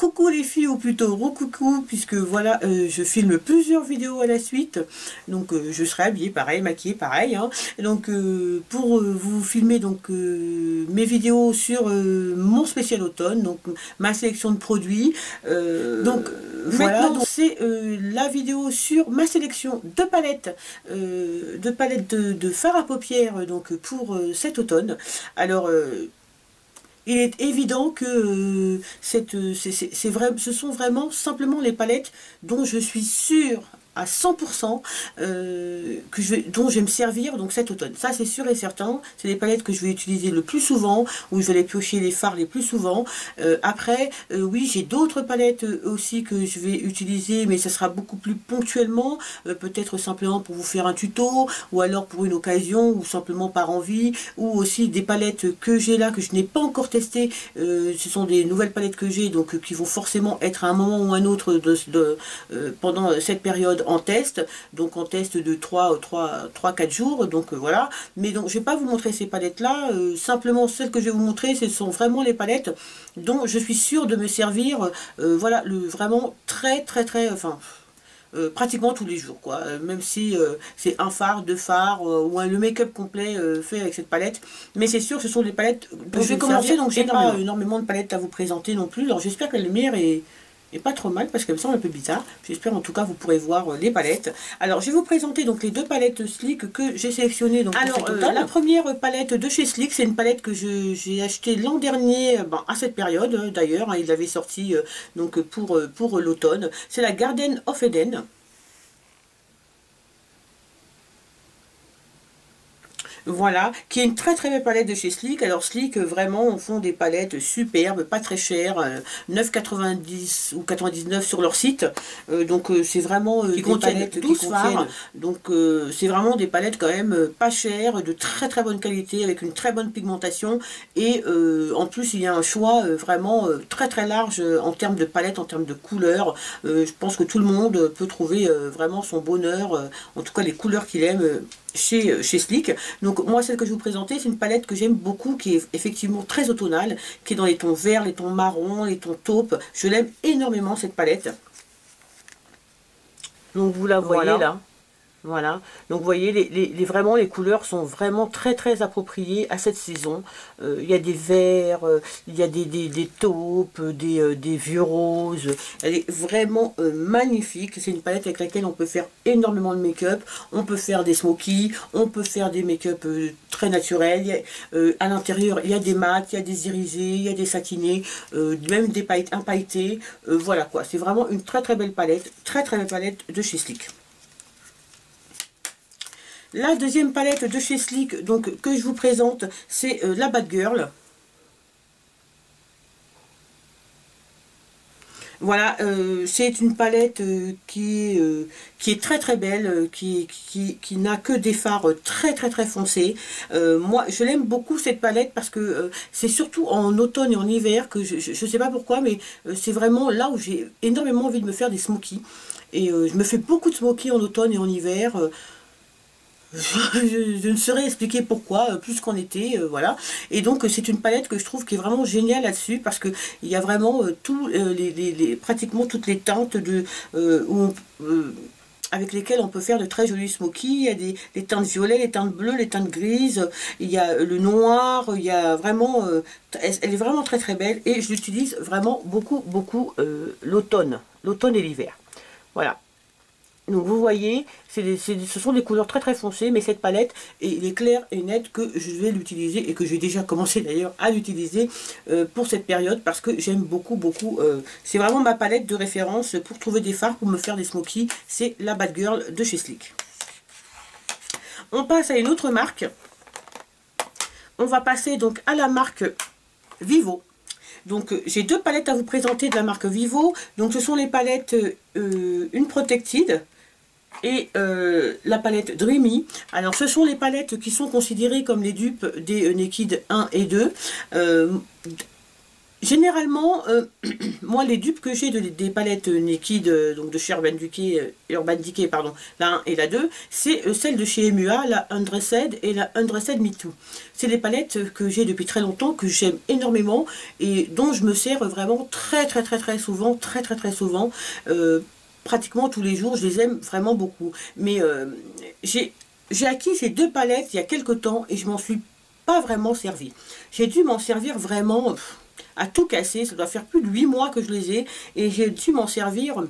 coucou les filles, ou plutôt recoucou, puisque voilà, je filme plusieurs vidéos à la suite, donc je serai habillée pareil, maquillée pareil, hein. Donc pour vous filmer donc mes vidéos sur mon spécial automne, donc ma sélection de produits, donc voilà, c'est la vidéo sur ma sélection de palettes, de fard à paupières, donc pour cet automne. Alors il est évident que ce sont vraiment simplement les palettes dont je suis sûre à 100% dont je vais me servir donc cet automne. Ça c'est sûr et certain, c'est les palettes que je vais utiliser le plus souvent, où je vais aller piocher les fards les plus souvent. Après, oui, j'ai d'autres palettes aussi que je vais utiliser, mais ça sera beaucoup plus ponctuellement, peut-être simplement pour vous faire un tuto, ou alors pour une occasion, ou simplement par envie, ou aussi des palettes que j'ai là, que je n'ai pas encore testées. Ce sont des nouvelles palettes que j'ai, donc qui vont forcément être à un moment ou un autre pendant cette période en test, donc en test de 3-4 jours, donc voilà. Mais donc je vais pas vous montrer ces palettes là, simplement celles que je vais vous montrer, ce sont vraiment les palettes dont je suis sûre de me servir, voilà, vraiment très, enfin pratiquement tous les jours, quoi. Même si c'est un fard, deux fards, ou le make-up complet fait avec cette palette. Mais c'est sûr, ce sont des palettes dont je vais commencer, donc j'ai pas énormément de palettes à vous présenter non plus. Alors j'espère que la lumière est pas trop mal, parce qu'elle me semble un peu bizarre. J'espère en tout cas vous pourrez voir les palettes. Alors je vais vous présenter donc les deux palettes Sleek que j'ai sélectionnées. Donc alors la première palette de chez Sleek, c'est une palette que j'ai achetée l'an dernier, à cette période d'ailleurs, hein, il l'avait sorti donc pour l'automne. C'est la Garden of Eden. Voilà, qui est une très belle palette de chez Sleek. Alors Sleek, vraiment, font des palettes superbes, pas très chères, 9,90 ou 99 sur leur site. Donc c'est vraiment des palettes 12 fards. Donc c'est vraiment des palettes quand même pas chères, de très bonne qualité, avec une très bonne pigmentation. Et en plus, il y a un choix vraiment très large en termes de palettes, en termes de couleurs. Je pense que tout le monde peut trouver vraiment son bonheur, en tout cas les couleurs qu'il aime. Chez Sleek. Donc moi celle que je vais vous présenter, c'est une palette que j'aime beaucoup, qui est effectivement très automnale, qui est dans les tons verts, les tons marrons, les tons taupes. Je l'aime énormément cette palette. Donc vous la voyez là. Voilà, donc vous voyez, vraiment les couleurs sont vraiment très appropriées à cette saison. Il y a des verts, il y a des taupes, des vieux roses. Elle est vraiment magnifique. C'est une palette avec laquelle on peut faire énormément de make-up. On peut faire des smokies, on peut faire des make-up très naturels. À l'intérieur, il y a des mats, il y a des irisés, il y a des satinés, même des paillettes, un pailleté. Voilà quoi, c'est vraiment une très belle palette, très belle palette de chez Sleek. La deuxième palette de chez Sleek, donc, que je vous présente, c'est la Bad Girl. Voilà, c'est une palette qui est très belle, qui n'a que des fards très foncés. Moi, je l'aime beaucoup cette palette parce que c'est surtout en automne et en hiver que je sais pas pourquoi, mais c'est vraiment là où j'ai énormément envie de me faire des smokies. Et je me fais beaucoup de smokies en automne et en hiver. Je ne saurais expliquer pourquoi, plus qu'en été, voilà. Et donc c'est une palette que je trouve qui est vraiment géniale là-dessus, parce que il y a vraiment pratiquement toutes les teintes avec lesquelles on peut faire de très jolis smokies. Il y a les teintes violettes, les teintes bleues, les teintes grises, il y a le noir, il y a vraiment... elle est vraiment très belle, et je l'utilise vraiment beaucoup l'automne et l'hiver. Voilà. Donc vous voyez, ce sont des couleurs très foncées, mais cette palette, il est clair et net que je vais l'utiliser, et que j'ai déjà commencé d'ailleurs à l'utiliser pour cette période, parce que j'aime beaucoup. C'est vraiment ma palette de référence pour trouver des fards, pour me faire des smokies. C'est la Bad Girl de chez Sleek. On passe à une autre marque. On va passer donc à la marque Vivo. Donc j'ai deux palettes à vous présenter de la marque Vivo. Donc ce sont les palettes une Protected et la palette Dreamy. Alors ce sont les palettes qui sont considérées comme les dupes des Naked 1 et 2. généralement, moi les dupes que j'ai des palettes Naked, donc de chez Urban Decay, pardon, la 1 et la 2, c'est celle de chez MUA, la Undressed et la Undressed Me Too. C'est les palettes que j'ai depuis très longtemps, que j'aime énormément et dont je me sers vraiment très souvent, très souvent. Pratiquement tous les jours, je les aime vraiment beaucoup. Mais j'ai acquis ces deux palettes il y a quelques temps et je m'en suis pas vraiment servi. J'ai dû m'en servir vraiment à tout casser. Ça doit faire plus de 8 mois que je les ai et j'ai dû m'en servir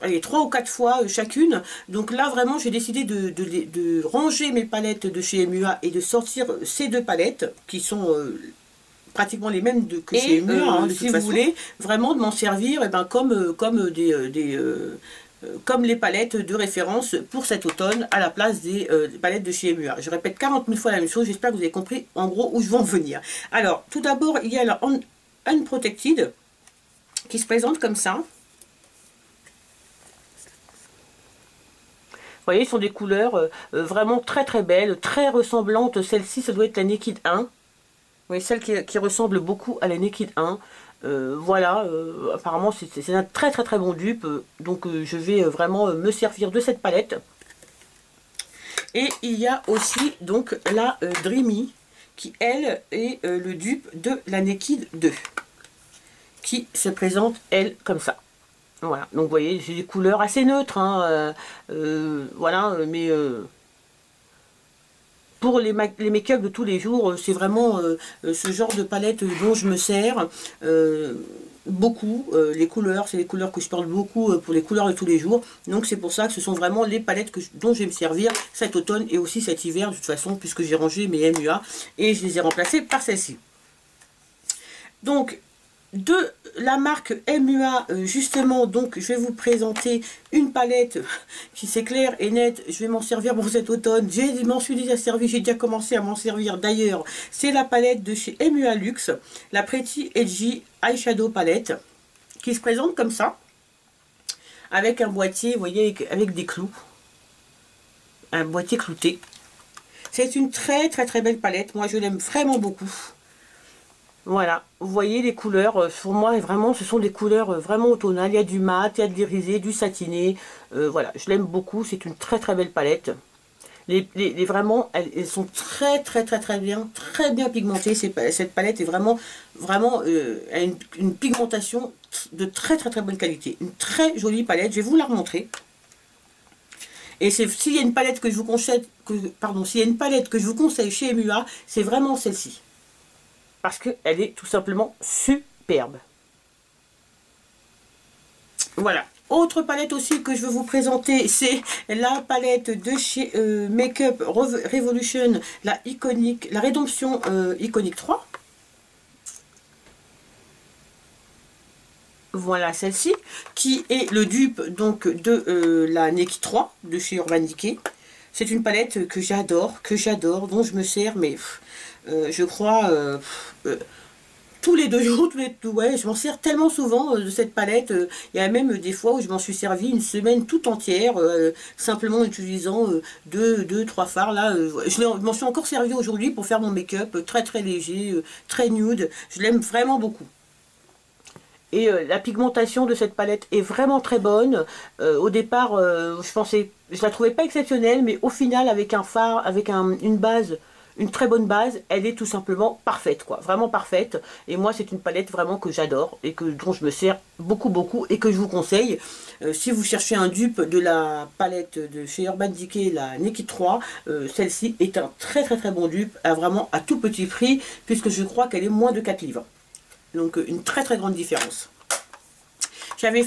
allez, 3 ou 4 fois chacune. Donc là vraiment j'ai décidé de ranger mes palettes de chez MUA et de sortir ces deux palettes qui sont pratiquement les mêmes que chez MUA, hein, si vous voulez vraiment de m'en servir et ben, comme comme les palettes de référence pour cet automne à la place des palettes de chez MUA. Je répète 40 000 fois la même chose, j'espère que vous avez compris en gros où je veux en venir. Alors, tout d'abord, il y a la Unprotected qui se présente comme ça. Vous voyez, ce sont des couleurs vraiment très belles, très ressemblantes. Celle-ci, ça doit être la Naked 1. Vous voyez, celle qui ressemble beaucoup à la Naked 1. Voilà, apparemment c'est un très bon dupe, donc je vais vraiment me servir de cette palette. Et il y a aussi donc la Dreamy, qui elle est le dupe de la Naked 2, qui se présente elle comme ça. Voilà, donc vous voyez, j'ai des couleurs assez neutres, hein, voilà, mais pour les make-up de tous les jours, c'est vraiment ce genre de palette dont je me sers beaucoup. Les couleurs, c'est les couleurs que je porte beaucoup pour les couleurs de tous les jours. Donc c'est pour ça que ce sont vraiment les palettes dont je vais me servir cet automne et aussi cet hiver de toute façon, puisque j'ai rangé mes MUA et je les ai remplacées par celle-ci. Donc de la marque MUA, justement, donc je vais vous présenter une palette qui c'est clair et net, je vais m'en servir pour cet automne, je m'en suis déjà servi, j'ai déjà commencé à m'en servir d'ailleurs, c'est la palette de chez MUA Luxe, la Pretty Edgy Eyeshadow Palette, qui se présente comme ça, avec un boîtier, vous voyez, avec des clous, un boîtier clouté. C'est une très belle palette, moi je l'aime vraiment beaucoup. Voilà, vous voyez les couleurs, pour moi vraiment ce sont des couleurs vraiment automnales, il y a du mat, il y a de l'irisé, du satiné, voilà, je l'aime beaucoup, c'est une très belle palette. Vraiment, elles sont très bien pigmentées, cette palette est vraiment elle a une pigmentation de très bonne qualité, une très jolie palette, je vais vous la remontrer. Et s'il y a une palette que je vous conseille, s'il y a une palette que je vous conseille chez MUA, c'est vraiment celle-ci. Parce qu'elle est tout simplement superbe. Voilà. Autre palette aussi que je vais vous présenter, c'est la palette de chez Makeup Revolution, la Rédemption Iconic 3. Voilà celle-ci, qui est le dupe donc de la Naked 3 de chez Urban Decay. C'est une palette que j'adore, dont je me sers, mais je crois tous les 2 jours, ouais, je m'en sers tellement souvent de cette palette. Il y a même des fois où je m'en suis servi une semaine tout entière, simplement en utilisant 2-3 fards. Là, je m'en suis encore servi aujourd'hui pour faire mon make-up très léger, très nude. Je l'aime vraiment beaucoup. Et la pigmentation de cette palette est vraiment très bonne. Au départ, je la trouvais pas exceptionnelle, mais au final, avec un fard, avec une base, une très bonne base, elle est tout simplement parfaite, quoi. Vraiment parfaite. Et moi, c'est une palette vraiment que j'adore et dont je me sers beaucoup et que je vous conseille. Si vous cherchez un dupe de la palette de chez Urban Decay, la Naked 3, celle-ci est un très bon dupe, vraiment à tout petit prix, puisque je crois qu'elle est moins de 4 livres. Donc une très grande différence. Je vous avais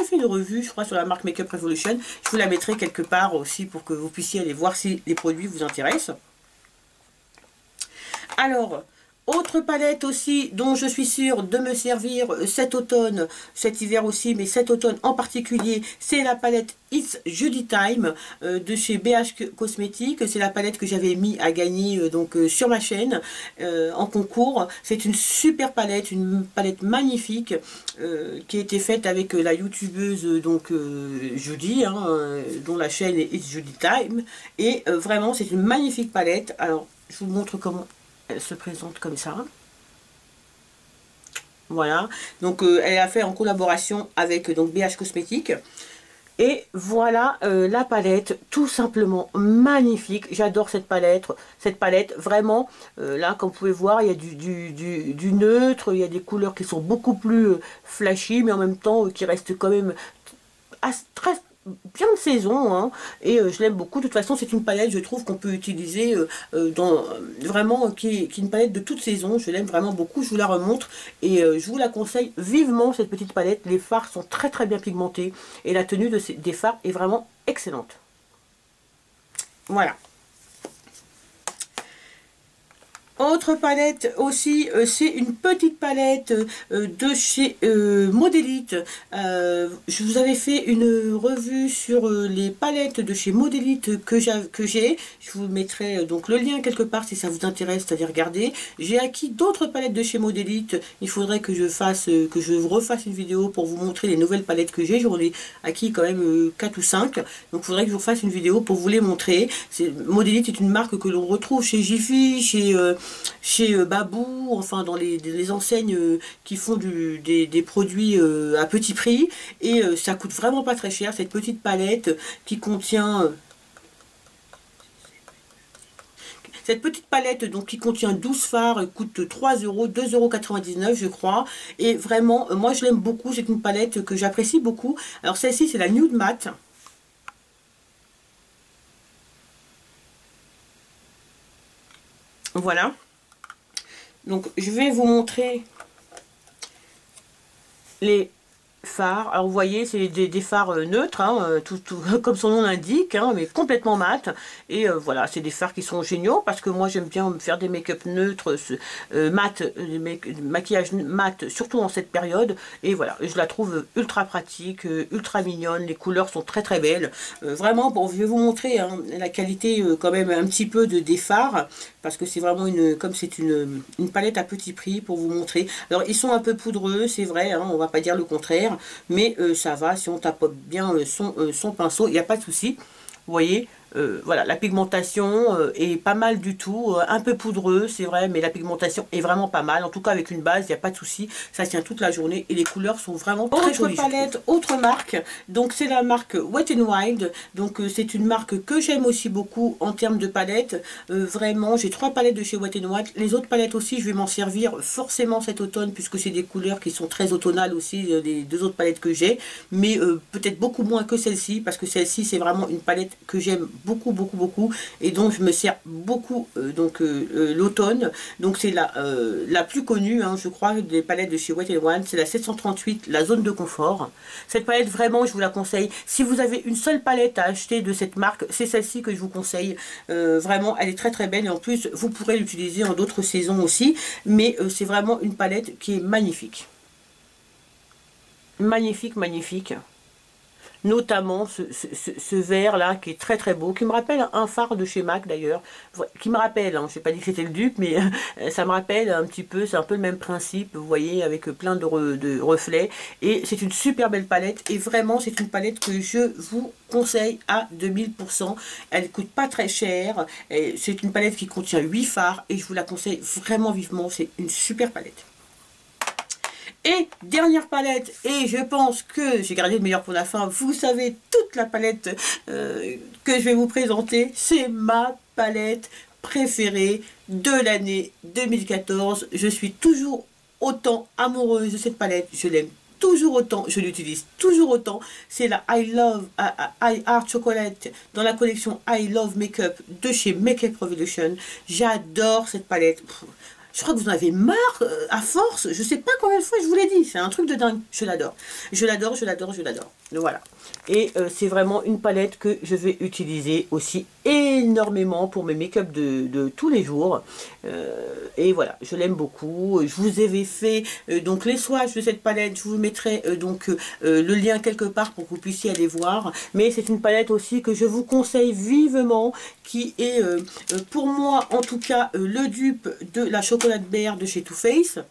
fait une revue, je crois, sur la marque Makeup Revolution. Je vous la mettrai quelque part aussi pour que vous puissiez aller voir si les produits vous intéressent. Alors, autre palette aussi dont je suis sûre de me servir cet automne, cet hiver aussi, mais cet automne en particulier, c'est la palette It's Judy Time de chez BH Cosmetics. C'est la palette que j'avais mis à gagner sur ma chaîne en concours. C'est une super palette, une palette magnifique qui a été faite avec la youtubeuse Judy, hein, dont la chaîne est It's Judy Time. Et vraiment, c'est une magnifique palette. Alors, je vous montre comment Elle se présente comme ça. Voilà, donc elle a fait en collaboration avec donc BH Cosmétiques. Et voilà la palette, tout simplement magnifique. J'adore cette palette vraiment. Là, comme vous pouvez voir, il y a du neutre, il y a des couleurs qui sont beaucoup plus flashy, mais en même temps qui restent quand même très bien de saison, hein. Et je l'aime beaucoup. De toute façon, c'est une palette, je trouve, qu'on peut utiliser vraiment, qui est une palette de toute saison. Je l'aime vraiment beaucoup, je vous la remontre et je vous la conseille vivement, cette petite palette. Les fards sont très très bien pigmentés et la tenue des fards est vraiment excellente. Voilà. Autre palette aussi, c'est une petite palette de chez Modélite. Je vous avais fait une revue sur les palettes de chez Modélite que j'ai. Je vous mettrai donc le lien quelque part si ça vous intéresse d'aller regarder. J'ai acquis d'autres palettes de chez Modélite. Il faudrait que je refasse une vidéo pour vous montrer les nouvelles palettes que j'ai. J'en ai acquis quand même 4 ou 5. Donc il faudrait que je vous fasse une vidéo pour vous les montrer. Modélite est une marque que l'on retrouve chez Jiffy, chez Babou, enfin dans les enseignes qui font des produits à petit prix, et ça coûte vraiment pas très cher, cette petite palette qui contient donc qui contient 12 fards, coûte 3 euros, 2,99 € je crois, et vraiment moi je l'aime beaucoup, c'est une palette que j'apprécie beaucoup. Alors celle-ci c'est la Nude Matte. Voilà. Donc je vais vous montrer les fards. Alors vous voyez, c'est des fards neutres, hein, tout comme son nom l'indique, hein, mais complètement mat. Et voilà, c'est des fards qui sont géniaux parce que moi j'aime bien me faire des make-up neutres, mat, maquillage mat, surtout en cette période. Et voilà, je la trouve ultra pratique, ultra mignonne. Les couleurs sont très très belles. Vraiment, bon, je vais vous montrer hein, la qualité quand même un petit peu des fards parce que c'est vraiment comme c'est une palette à petit prix pour vous montrer. Alors ils sont un peu poudreux, c'est vrai, hein, on va pas dire le contraire. Mais ça va, si on tapote bien son pinceau, il n'y a pas de souci. Vous voyez, voilà, la pigmentation est pas mal du tout, un peu poudreux, c'est vrai, mais la pigmentation est vraiment pas mal. En tout cas, avec une base, il n'y a pas de souci, ça tient toute la journée et les couleurs sont vraiment très jolies. Autre palette, autre marque, donc c'est la marque Wet n Wild. Donc c'est une marque que j'aime aussi beaucoup en termes de palettes. Vraiment, j'ai 3 palettes de chez Wet n Wild. Les autres palettes aussi, je vais m'en servir forcément cet automne puisque c'est des couleurs qui sont très automnales aussi, les 2 autres palettes que j'ai, mais peut-être beaucoup moins que celle-ci parce que celle-ci c'est vraiment une palette que j'aime beaucoup et donc je me sers beaucoup l'automne. Donc c'est la plus connue hein, je crois des palettes de chez Wet n Wild, c'est la 738, la zone de confort. Cette palette vraiment je vous la conseille. Si vous avez une seule palette à acheter de cette marque, c'est celle-ci que je vous conseille. Vraiment elle est très très belle et en plus vous pourrez l'utiliser en d'autres saisons aussi, mais c'est vraiment une palette qui est magnifique. Magnifique. Notamment ce vert là qui est très très beau, qui me rappelle un phare de chez MAC d'ailleurs, qui me rappelle, hein, je n'ai pas dit que c'était le dupe, mais ça me rappelle un petit peu, c'est un peu le même principe, vous voyez, avec plein de reflets, et c'est une super belle palette, et vraiment c'est une palette que je vous conseille à 2000%, elle coûte pas très cher, c'est une palette qui contient 8 fards, et je vous la conseille vraiment vivement, c'est une super palette. Et dernière palette, et je pense que j'ai gardé le meilleur pour la fin, vous savez toute la palette que je vais vous présenter, c'est ma palette préférée de l'année 2014. Je suis toujours autant amoureuse de cette palette, je l'aime toujours autant, je l'utilise toujours autant. C'est la I Heart Chocolate dans la collection I Love Makeup de chez Makeup Revolution. J'adore cette palette. Je crois que vous en avez marre à force. Je sais pas combien de fois je vous l'ai dit. C'est un truc de dingue. Je l'adore. Je l'adore. Voilà. Et c'est vraiment une palette que je vais utiliser aussi énormément pour mes make-up de tous les jours. Et voilà, je l'aime beaucoup. Je vous avais fait donc les swatchs de cette palette. Je vous mettrai le lien quelque part pour que vous puissiez aller voir. Mais c'est une palette aussi que je vous conseille vivement, qui est pour moi en tout cas le dupe de la Chocolate Bear de chez Too Faced.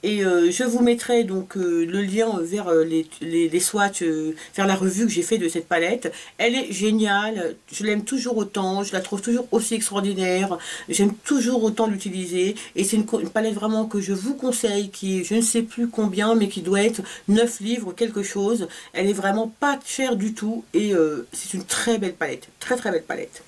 Et je vous mettrai donc le lien vers les swatchs, vers la revue que j'ai fait de cette palette. Elle est géniale, je l'aime toujours autant, je la trouve toujours aussi extraordinaire, j'aime toujours autant l'utiliser. Et c'est une palette vraiment que je vous conseille, qui est je ne sais plus combien, mais qui doit être 9 livres quelque chose. Elle est vraiment pas chère du tout et c'est une très belle palette, très très belle palette.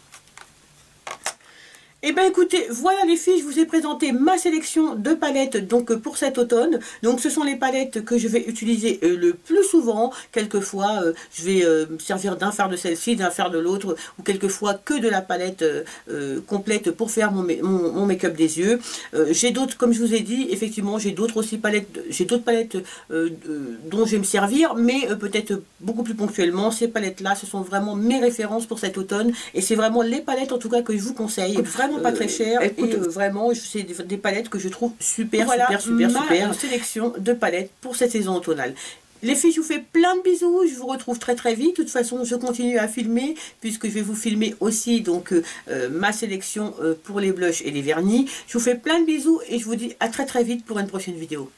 Et bien écoutez, voilà les filles, je vous ai présenté ma sélection de palettes donc pour cet automne. Donc ce sont les palettes que je vais utiliser le plus souvent. Quelquefois je vais me servir d'un fard de celle-ci, d'un fard de l'autre, ou quelquefois que de la palette complète pour faire mon make-up des yeux. J'ai d'autres, comme je vous ai dit, effectivement j'ai d'autres aussi palettes, j'ai d'autres palettes dont je vais me servir, mais peut-être beaucoup plus ponctuellement. Ces palettes là, ce sont vraiment mes références pour cet automne, et c'est vraiment les palettes en tout cas que je vous conseille. Vraiment pas très cher, et vraiment c'est des palettes que je trouve super, voilà, super sélection de palettes pour cette saison automnale. Les filles, je vous fais plein de bisous, je vous retrouve très très vite. De toute façon, je continue à filmer, puisque je vais vous filmer aussi donc ma sélection pour les blushs et les vernis. Je vous fais plein de bisous et je vous dis à très très vite pour une prochaine vidéo.